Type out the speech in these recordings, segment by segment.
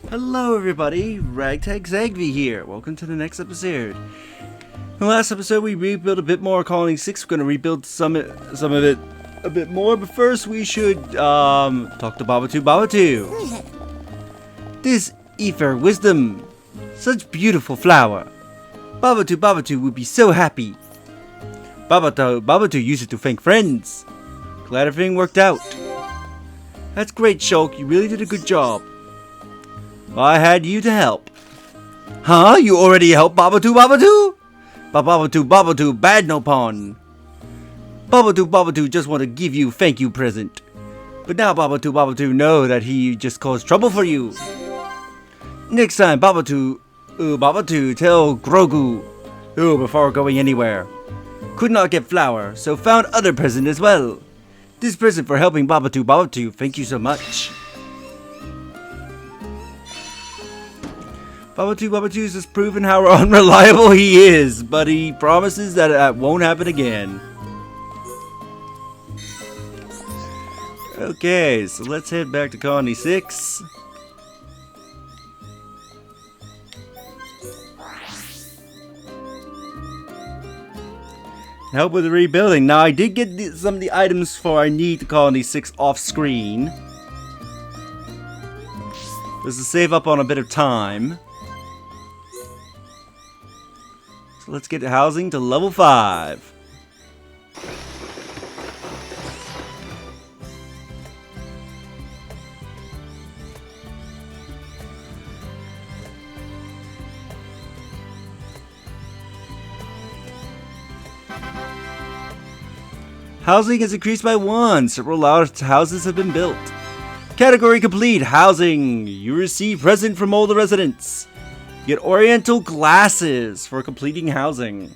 Hello everybody, Ragtag Zagvi here. Welcome to the next episode. In the last episode we rebuilt a bit more Colony 6. We're going to rebuild some of it a bit more, but first we should talk to Babatu. This Ether Wisdom, such beautiful flower. Babatu would be so happy. Babatu used it to thank friends. Glad everything worked out. That's great, Shulk. You really did a good job. I had you to help. Huh? You already helped Babatu? Babatu, bad no pun. Babatu just want to give you thank you present. But now Babatu know that he just caused trouble for you. Next time, Babatu tell Grogu, before going anywhere. Could not get flour, so found other present as well. This present for helping Babatu, thank you so much. Babatu's has proven how unreliable he is, but he promises that it won't happen again. Okay, so let's head back to Colony 6. Help with the rebuilding. Now, I did get some of the items for I need to Colony 6 off screen. This is save up on a bit of time. So let's get housing to level 5. Housing is increased by 1. Several large houses have been built. Category complete. Housing. You receive present from all the residents. Get Oriental glasses for completing housing.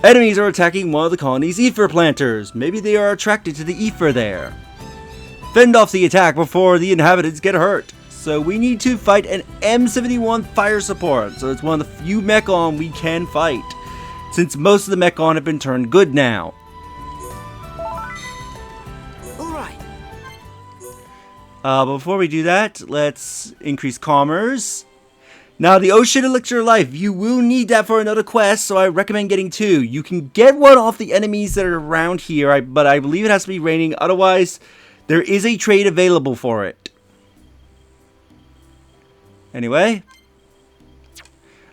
Enemies are attacking one of the colony's ether planters. Maybe they are attracted to the ether there. Fend off the attack before the inhabitants get hurt. So we need to fight an M71 fire support. So it's one of the few Mechon we can fight, since most of the Mechon have been turned good now. Before we do that, let's increase commerce. Now, the Ocean Elixir of Life, you will need that for another quest, so I recommend getting 2. You can get one off the enemies that are around here, but I believe it has to be raining. Otherwise, there is a trade available for it. Anyway,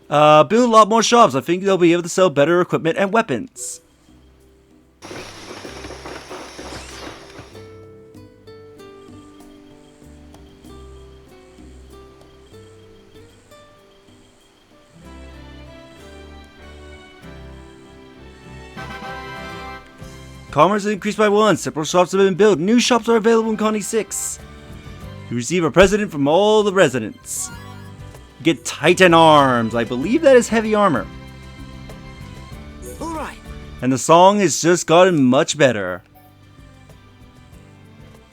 build a lot more shops. I think they'll be able to sell better equipment and weapons. Commerce has increased by 1. Several shops have been built. New shops are available in Colony 6. You receive a present from all the residents. You get Titan arms. I believe that is heavy armor. Alright. And the song has just gotten much better.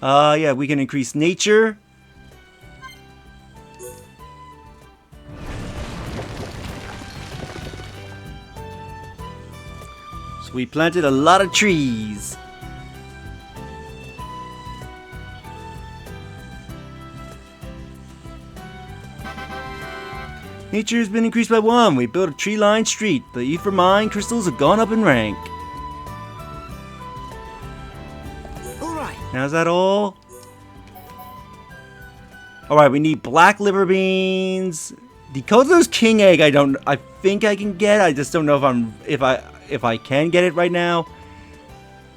Yeah, we can increase nature. We planted a lot of trees. Nature has been increased by 1. We built a tree-lined street. The ether mine crystals have gone up in rank. Alright. Now is that all? Alright, we need black liver beans. Decoder's king egg I think I can get. I just don't know if I can get it right now.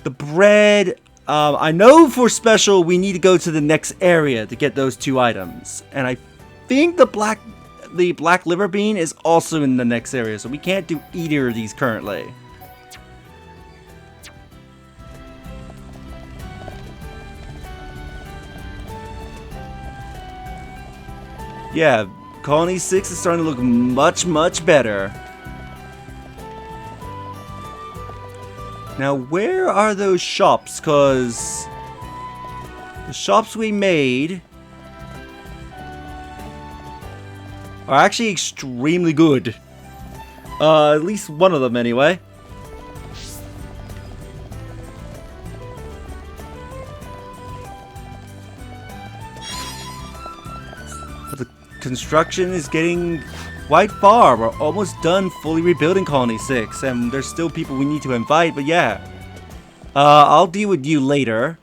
The bread, I know for special we need to go to the next area to get those 2 items. And I think the black liver bean is also in the next area, so we can't do either of these currently. Yeah, Colony 6 is starting to look much better. Now, where are those shops? Because the shops we made are actually extremely good. At least one of them anyway. But the construction is getting quite far. We're almost done fully rebuilding Colony 6, and there's still people we need to invite, but yeah. I'll deal with you later.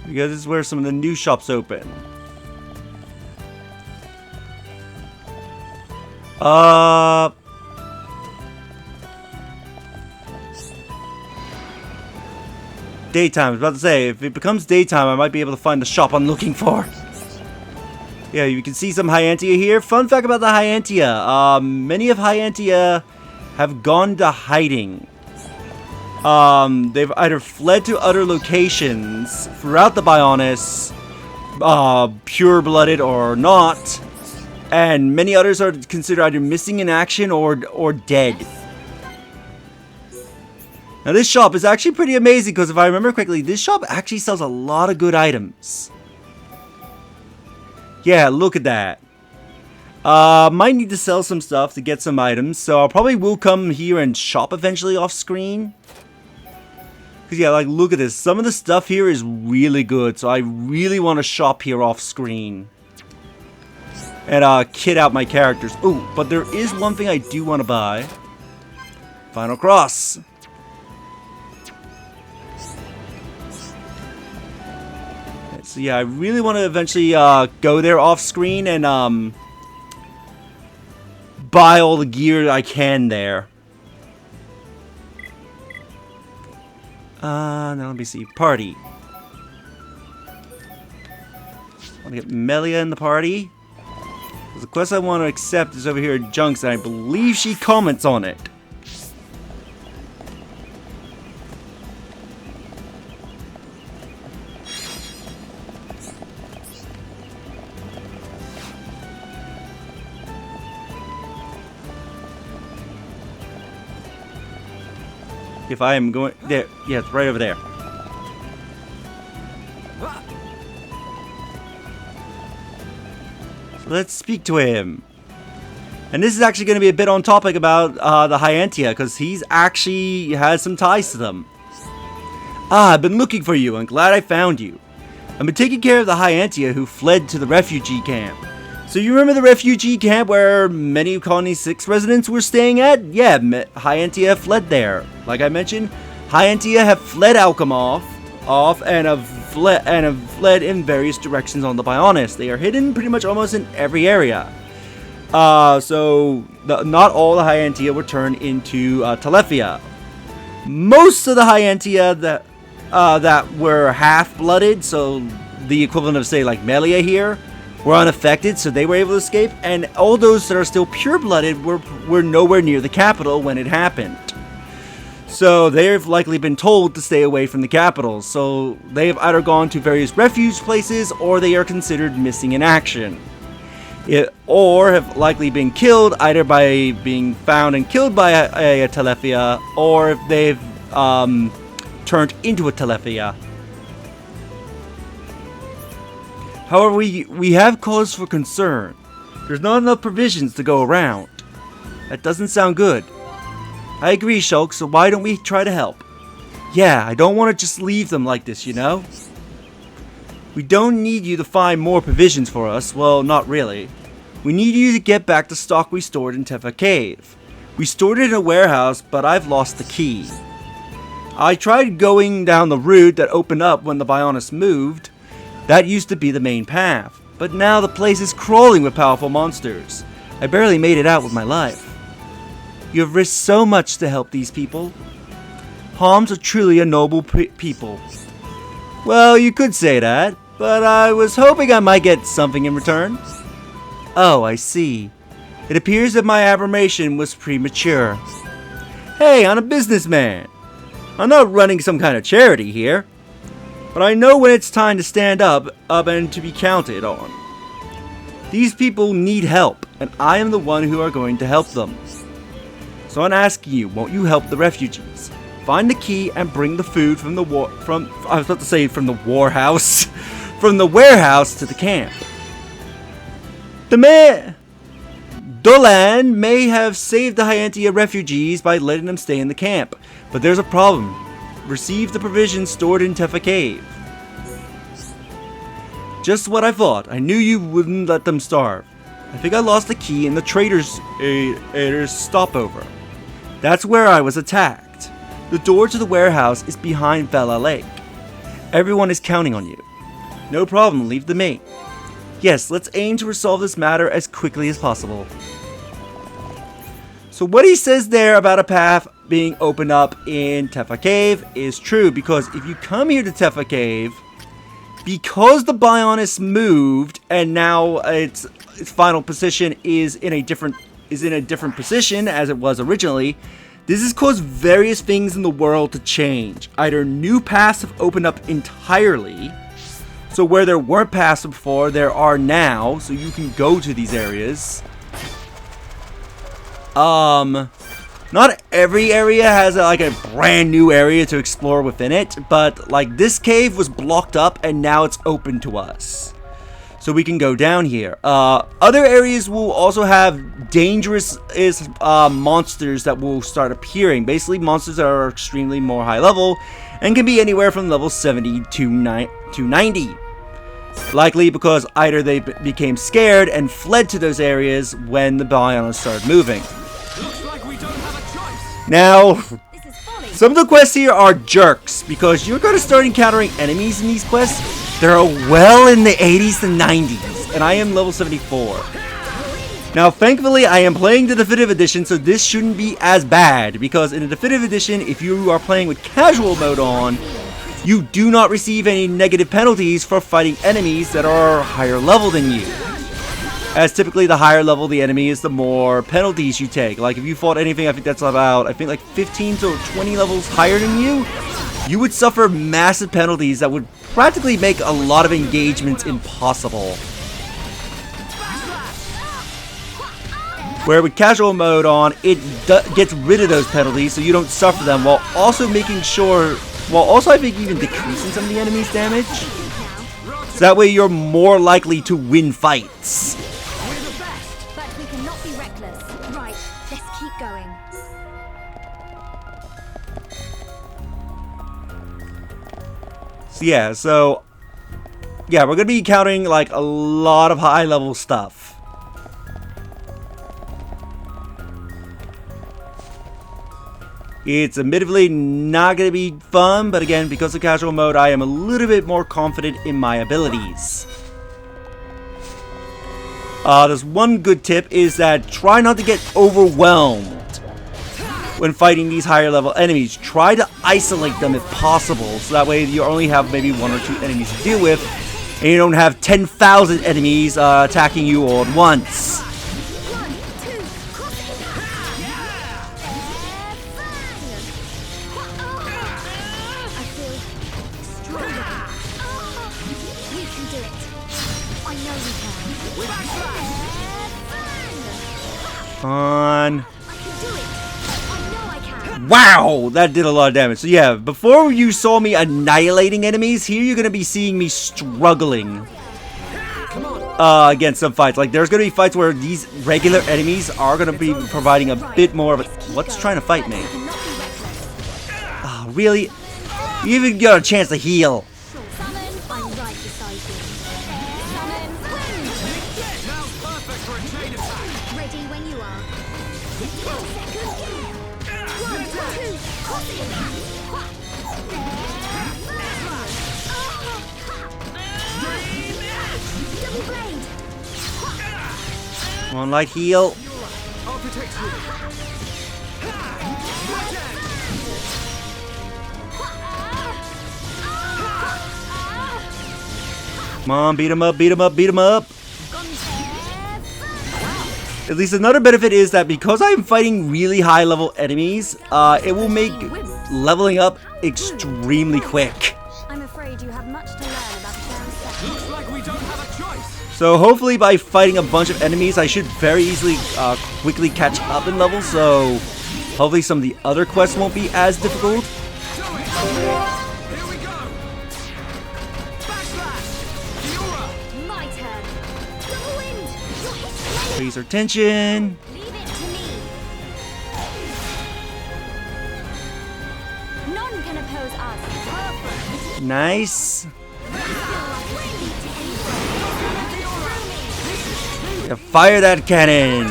Because this is where some of the new shops open. Daytime. I was about to say, if it becomes daytime, I might be able to find the shop I'm looking for. Yeah, you can see some Hyantia here. Fun fact about the Hyantia. Many of Hyantia have gone to hiding. They've either fled to other locations throughout the Bionis, pure-blooded or not, and many others are considered either missing in action or dead. Now this shop is actually pretty amazing because if I remember correctly, this shop actually sells a lot of good items. Yeah, look at that. Might need to sell some stuff to get some items, so I probably will come here and shop eventually off screen. Because yeah, like look at this. Some of the stuff here is really good, so I really want to shop here off screen. And kit out my characters. Ooh, but there is one thing I do want to buy. Final Cross. So yeah, I really want to eventually go there off screen and buy all the gear I can there. Now let me see. Party. I want to get Melia in the party. The quest I want to accept is over here at Junks, and I believe she comments on it. If I am going there, yeah, it's right over there. So let's speak to him. And this is actually going to be a bit on topic about the Hyantia, because he's actually has some ties to them. I've been looking for you. I'm glad I found you. I've been taking care of the Hyantia who fled to the refugee camp. So you remember the refugee camp where many Colony 6 residents were staying at? Yeah, Hyantia fled there. Like I mentioned, Hyantia have fled Alchemov and have fled in various directions on the Bionis. They are hidden pretty much almost in every area. So not all the Hyantia were turned into Tephra. Most of the Hyantia that were half-blooded, so the equivalent of say like Melia here, were unaffected, so they were able to escape, and all those that are still pure-blooded were nowhere near the capital when it happened. So they've likely been told to stay away from the capital, so they have either gone to various refuge places, or they are considered missing in action. Or have likely been killed, either by being found and killed by a Tephra, or if they've turned into a Tephra. However, we have cause for concern. There's not enough provisions to go around. That doesn't sound good. I agree, Shulk, so why don't we try to help? Yeah, I don't want to just leave them like this, you know? We don't need you to find more provisions for us. Well, not really. We need you to get back the stock we stored in Tephra Cave. We stored it in a warehouse, but I've lost the key. I tried going down the route that opened up when the Bionis moved. That used to be the main path, but now the place is crawling with powerful monsters. I barely made it out with my life. You have risked so much to help these people. Homs are truly a noble people. Well, you could say that, but I was hoping I might get something in return. Oh, I see. It appears that my affirmation was premature. Hey, I'm a businessman. I'm not running some kind of charity here. But I know when it's time to stand up and to be counted on. These people need help, and I am the one who are going to help them. So I'm asking you, won't you help the refugees? Find the key and bring the food from the warehouse Dolan may have saved the Hyantia refugees by letting them stay in the camp, but there's a problem. Receive the provisions stored in Tephra Cave. Just what I thought. I knew you wouldn't let them starve. I think I lost the key in the trader's stopover. That's where I was attacked. The door to the warehouse is behind Vela Lake. Everyone is counting on you. No problem, leave the me. Yes, let's aim to resolve this matter as quickly as possible. So what he says there about a path being opened up in Tephra Cave is true, because if you come here to Tephra Cave, because the Bionis moved and now its final position is in a different position as it was originally, this has caused various things in the world to change. Either new paths have opened up entirely, so where there weren't paths before, there are now, so you can go to these areas. Not every area has like a brand new area to explore within it, but like this cave was blocked up and now it's open to us. So we can go down here. Other areas will also have dangerous monsters that will start appearing. Basically, monsters that are extremely more high level and can be anywhere from level 70 to 90. Likely because either they became scared and fled to those areas when the Bionis started moving. Looks like we don't have a choice. Now, some of the quests here are jerks, because you're going to start encountering enemies in these quests that are well in the 80s to 90s, and I am level 74. Now, thankfully, I am playing the Definitive Edition, so this shouldn't be as bad, because in the Definitive Edition, if you are playing with casual mode on, you do not receive any negative penalties for fighting enemies that are higher level than you. As typically the higher level the enemy is, the more penalties you take. Like if you fought anything, I think that's about, like 15 to 20 levels higher than you, you would suffer massive penalties that would practically make a lot of engagements impossible. Where with casual mode on, it gets rid of those penalties so you don't suffer them, while also making sure, I think even decreasing some of the enemy's damage. So that way you're more likely to win fights. But we cannot be reckless. Right, let's keep going. So yeah, we're gonna be encountering like a lot of high level stuff. It's admittedly not going to be fun, but again, because of casual mode, I am a little bit more confident in my abilities. There's one good tip, is that try not to get overwhelmed when fighting these higher level enemies. Try to isolate them if possible, so that way you only have maybe 1 or 2 enemies to deal with, and you don't have 10,000 enemies attacking you all at once. On. Wow, that did a lot of damage. So yeah, before you saw me annihilating enemies, here you're going to be seeing me struggling against some fights. Like there's going to be fights where these regular enemies are going to be providing a bit more of a... What's trying to fight me? Oh, really? You even got a chance to heal. Come on, light heal. Come on, beat him up, beat him up, beat him up. At least another benefit is that because I'm fighting really high level enemies, it will make leveling up extremely quick. I'm afraid you have much to learn about the Looks like we don't have a choice. So hopefully by fighting a bunch of enemies, I should very easily quickly catch up in level, so hopefully some of the other quests won't be as difficult. Raise our tension. Leave it to me. None can oppose us. Perfect. Nice. Yeah, fire that cannon.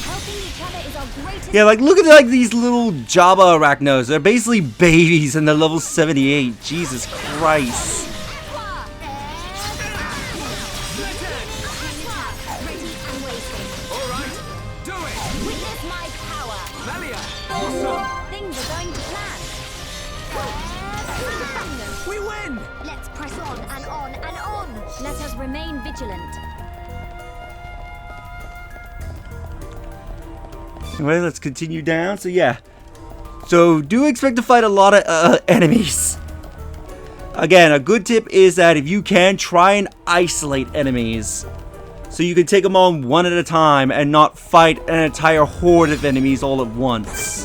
Helping each other is our greatest. Yeah, like look at like these little Java arachnos. They're basically babies and they're level 78. Jesus Christ. All right, do it. Witness my power. Melia, awesome. Things are going to plan. We win. Let's press on and on and on. Let us remain vigilant. Anyway, let's continue down. So yeah. So do expect to fight a lot of enemies. Again, a good tip is that if you can, try and isolate enemies. So you can take them on one at a time and not fight an entire horde of enemies all at once.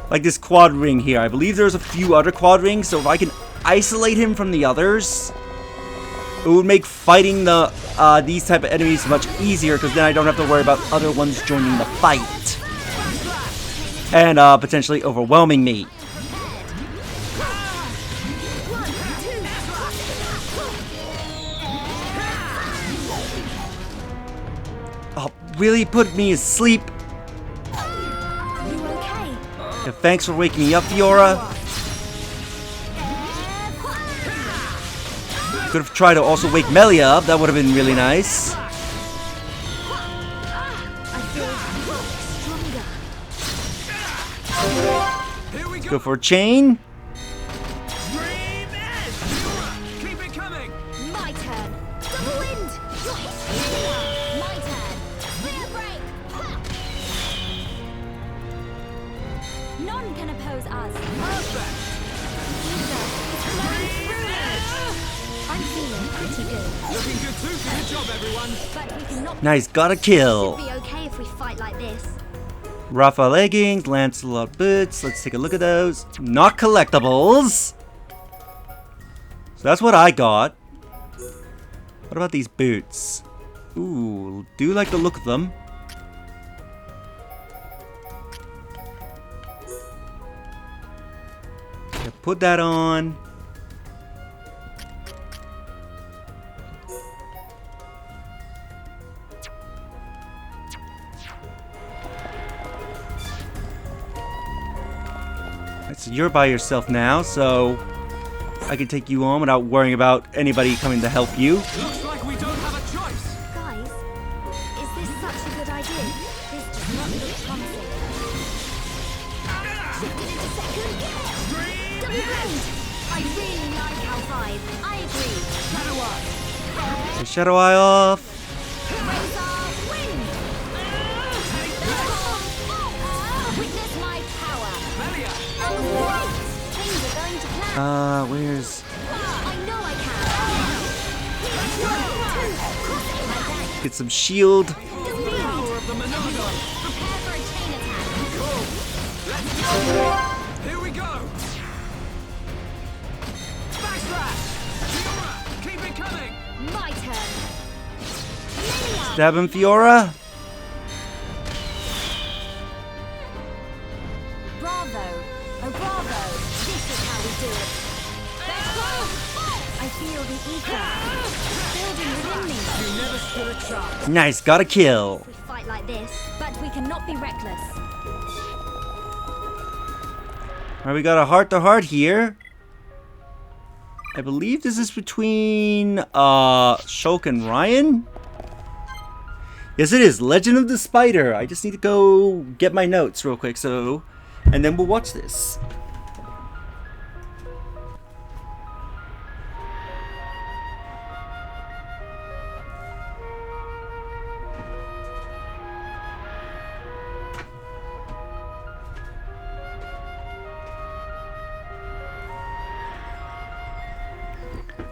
Like this quad ring here. I believe there's a few other quad rings, so if I can isolate him from the others, it would make fighting the these type of enemies much easier, because then I don't have to worry about other ones joining the fight and potentially overwhelming me. Oh, really put me asleep. You okay? Yeah, thanks for waking me up, Fiora. Could have tried to also wake Melia up. That would have been really nice. I feel stronger. Here we go. Go for a chain. Dream edge. Keep it coming. My turn. Double wind. You're hitting. My turn. Spear break. Ha! None can oppose us. Perfect. Ether is flowing through me. I'm feeling pretty good, Looking good too. Good job, everyone. but we cannot Nice, got a kill. be okay if we fight like this. Rafa leggings, Lancelot boots. Let's take a look at those. Not collectibles. So that's what I got. What about these boots? Ooh, do like the look of them. Yeah, put that on. Alright, so you're by yourself now, so I can take you on without worrying about anybody coming to help you. Looks like we don't have a choice. Guys, is this such a good idea? This does not look promising. Shifted into second. Double blend. I really like L5. I agree. Shadow Eye. Take Shadow Eye off. Razor wind. Witness my power. Melia, That was great. Things are going to plan. Where's... I know I can. One, two. Cross it like that. Get some shield. power of the Monado. Prepare for a chain attack. Here we go. Backslash. Fiora, keep it coming. My turn. Linear. Stab him, Fiora. Bravo. Oh, bravo. This is how we do it. Let's go. I feel the ether building within me. You never stood a chance. Nice, got a kill. We fight like this, but we cannot be reckless. Alright, we got a heart-to-heart here. I believe this is between Shulk and Ryan. Yes, it is. Legend of the Spider. I just need to go get my notes real quick, so, and then we'll watch this.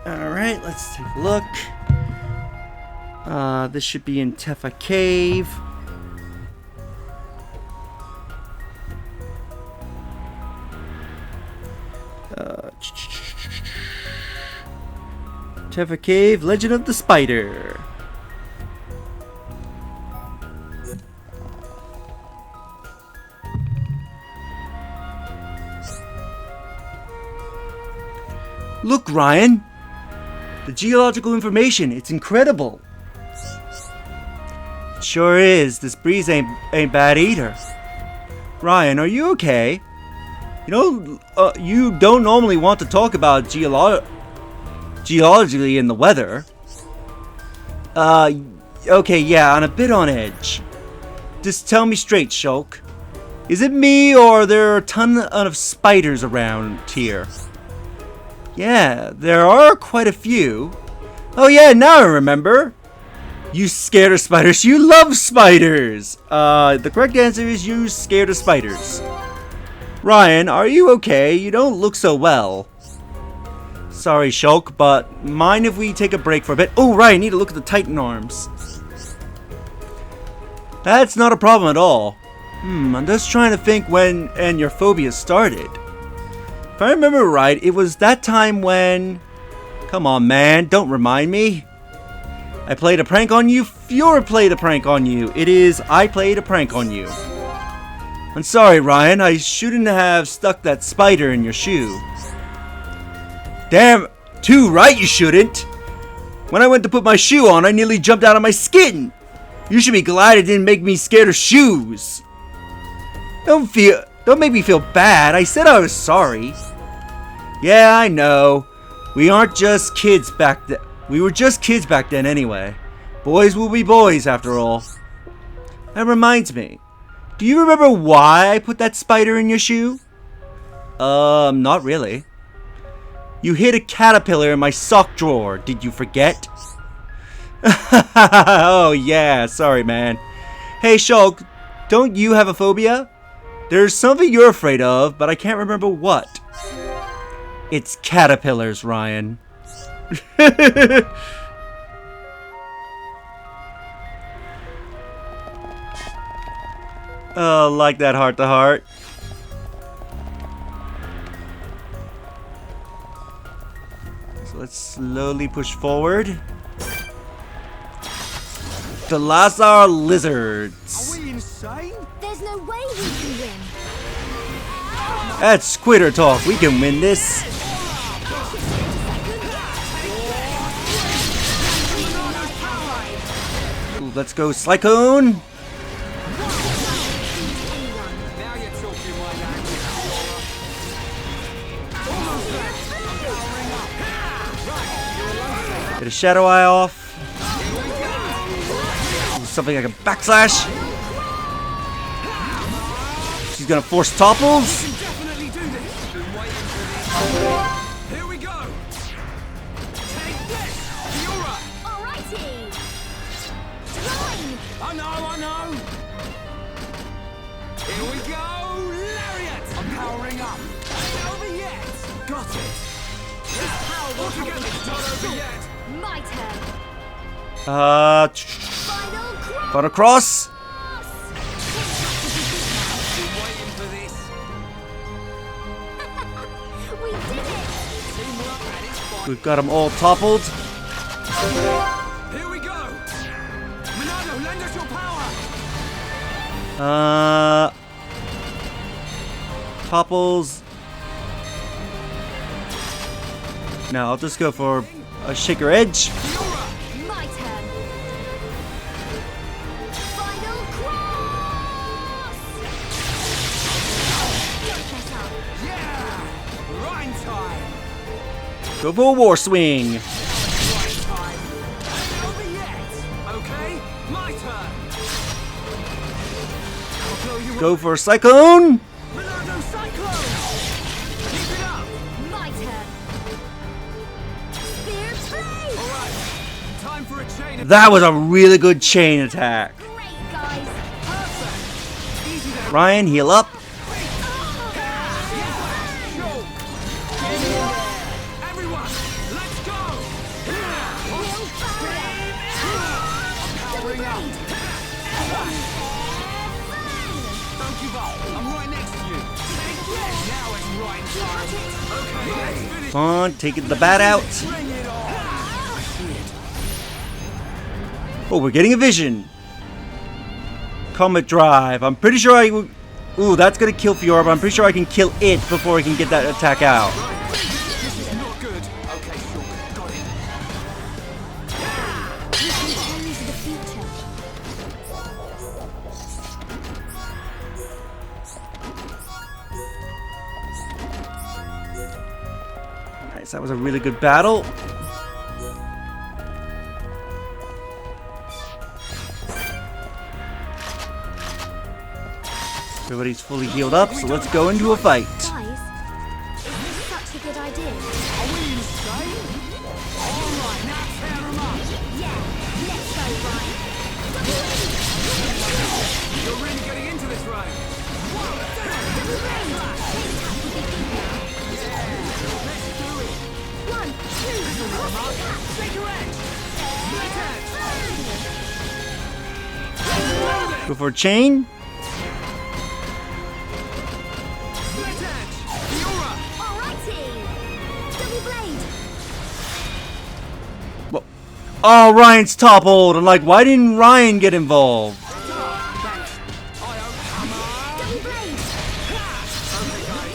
Alright, let's take a look. This should be in Tephra Cave. Tephra Cave, Legend of the Spider. Look, Ryan! The geological information, it's incredible! It sure is. This breeze ain't bad either. Ryan, are you okay? You know, you don't normally want to talk about geologically in the weather. Okay, yeah, I'm a bit on edge. Just tell me straight, Shulk. Is it me, or are there a ton of spiders around here? Yeah, there are quite a few. Oh yeah, now I remember. You scared of spiders? You love spiders! The correct answer is you scared of spiders. Ryan, are you okay? You don't look so well. Sorry, Shulk, but mind if we take a break for a bit? Oh, right, I need to look at the Titan arms. That's not a problem at all. I'm just trying to think when your phobia started. If I remember right, it was that time when... Come on, man, don't remind me. I played a prank on you, Fiora played a prank on you. It is, I played a prank on you. I'm sorry, Ryan, I shouldn't have stuck that spider in your shoe. Damn, too right you shouldn't. When I went to put my shoe on, I nearly jumped out of my skin. You should be glad it didn't make me scared of shoes. Don't make me feel bad. I said I was sorry. Yeah, I know. We aren't just kids back then. We were just kids back then anyway. Boys will be boys after all. That reminds me. Do you remember why I put that spider in your shoe? Not really. You hid a caterpillar in my sock drawer. Did you forget? Oh yeah, sorry man. Hey Shulk, don't you have a phobia? There's something you're afraid of, but I can't remember what. It's caterpillars, Ryan. Oh, like that heart to heart. So let's slowly push forward. The Lazar lizards. Are we insane? There's no way we can win. That's Squitter talk. We can win this. Ooh, let's go, Slycone. Now you're talking my language. Get a Shadow Eye off. Ooh, something like a backslash. She's gonna force topples. Definitely do this. Been waiting for this. Here we go. Take this, Fiora. Alrighty. Line. I know. Here we go, Lariat. I'm powering up. Ain't over yet. Got it. This power will All together, happen. it's not over yet. My turn. Final cross. Been waiting for this. We did it. Teamwork at its finest. We've got them all toppled. Here we go. Monado, lend us your power. Topples. No, I'll just go for a Shaker Edge. Fiora. My turn. Final cross. Don't mess up. Yeah. Rhyme time. Go for a War Swing. Rhyme time. Ain't over yet. Okay, my turn. I'll blow you Go up. for a Cyclone. Monado Cyclone. Keep it up. My turn. Spear play. All right. Time for a chain of That was a really good chain attack. Great, guys. perfect. Easy there. Ryan, heal up. Everyone, let's go. Will Powering up. blade. Don't give up. I'm right next to you. Now it's right time. Okay, let's finish. Come on, taking the bat out. Bring it on. I see it. Oh, we're getting a vision. Comet Drive. I'm pretty sure I... Ooh, that's gonna kill Fiora, but I'm pretty sure I can kill it before I can get that attack out. This is not good. Nice, that was a really good battle. Everybody's fully healed up, so let's go into a fight. Guys, is this such a good idea? Are we insane? Alright, now tear them up! Yeah, let's go, Ryan. You're really getting into this, Ryan! Double blade! Let's do it! 1, 2, Take your edge! Split edge! Go for a chain. Split edge! Fiora! alrighty! Double blade! Well, oh, Ryan's toppled. I'm like, why didn't Ryan get involved? Thanks! I own hammer! Double blade! Okay, guys.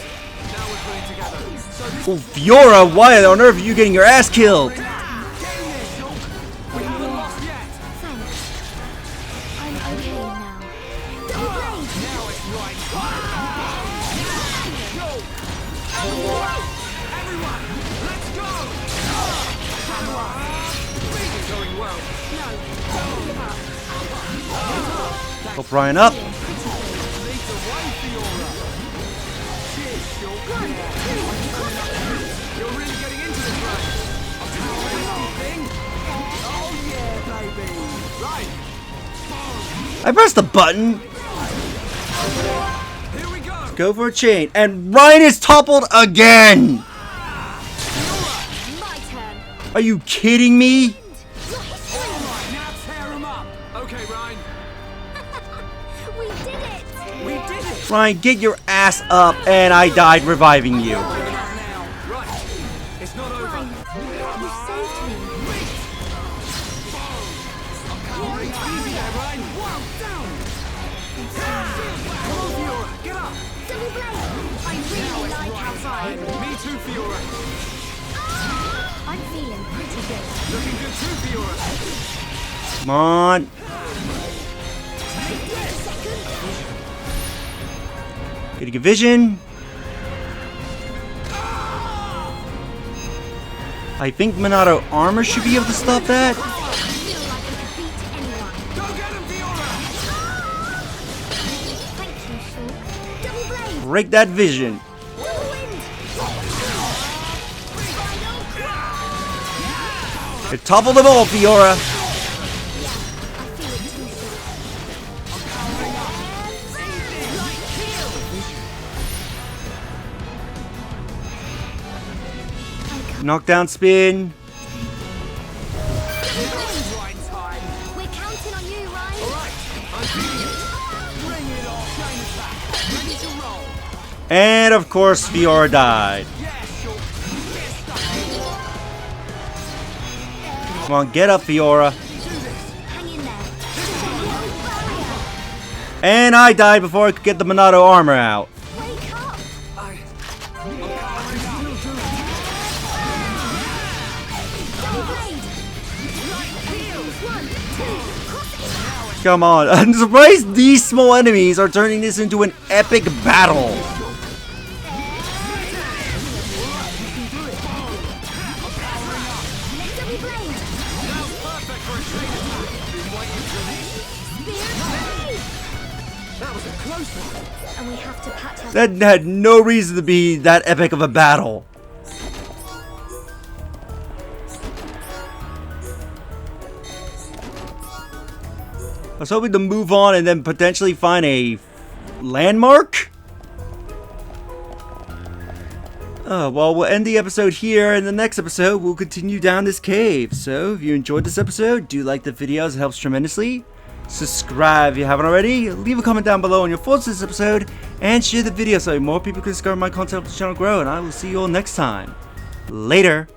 Now we're pulling together. So this Oh, Fiora, why on earth are you getting your ass killed? Get in there, Shulk! We haven't lost yet! Thanks. I'm okay now. Double blade! Now it's right time! Everyone, let's go! Come on! This is going well. Help Ryan up. Lead the way, Fiora! Cheers, Shulk! You're really getting into this, right? After the tasty thing? Oh yeah, baby! Right! I pressed the button. Here we go! Go for a chain. And Ryan is toppled again. My turn. Are you kidding me? Your history! Alright, now tear him up! Okay, Ryan. We did it! We did it! Ryan, get your ass up. And I died reviving you. Now, right. It's not over. Fine. You saved me. Easy there, Ryan. Well done. Come on, Fiora. Get up. Double blade! I really like how fine. Me too, Fiora. I'm feeling pretty good. Looking good too, Fiora. Come on. Getting a vision. I think Monado armor should be able to stop that. I feel like I could beat anyone. Go get him, Fiora. Thank you, Shulk. Double blade! Break that vision. Double wind! Final crash! It toppled them all, Fiora. I feel it too, Shulk. Knockdown spin. Right time. We're counting on you, Ryan. All right. I'm feeling it. Bring it on. Chain attack. Ready to roll. And of course, Fiora died. Yeah, Shulk. Get stuck. Come on, get up, Fiora. Do this. Hang in there. Barrier. And I died before I could get the Monado armor out. Wake up. I'm powering up. Double blade. Right heels. 1, 2. Cross it. Come on. I'm surprised these small enemies are turning this into an epic battle. Double blade. Perfect for a chain attack. Been waiting for this. Spear. That was a close one. And we have to patch our... That had no reason to be that epic of a battle. I was hoping to move on and then potentially find a landmark. Well, we'll end the episode here. In the next episode, we'll continue down this cave. So, if you enjoyed this episode, do like the videos. It helps tremendously. Subscribe if you haven't already. Leave a comment down below on your thoughts on this episode. And share the video so more people can discover my content, help the channel grow. And I will see you all next time. Later.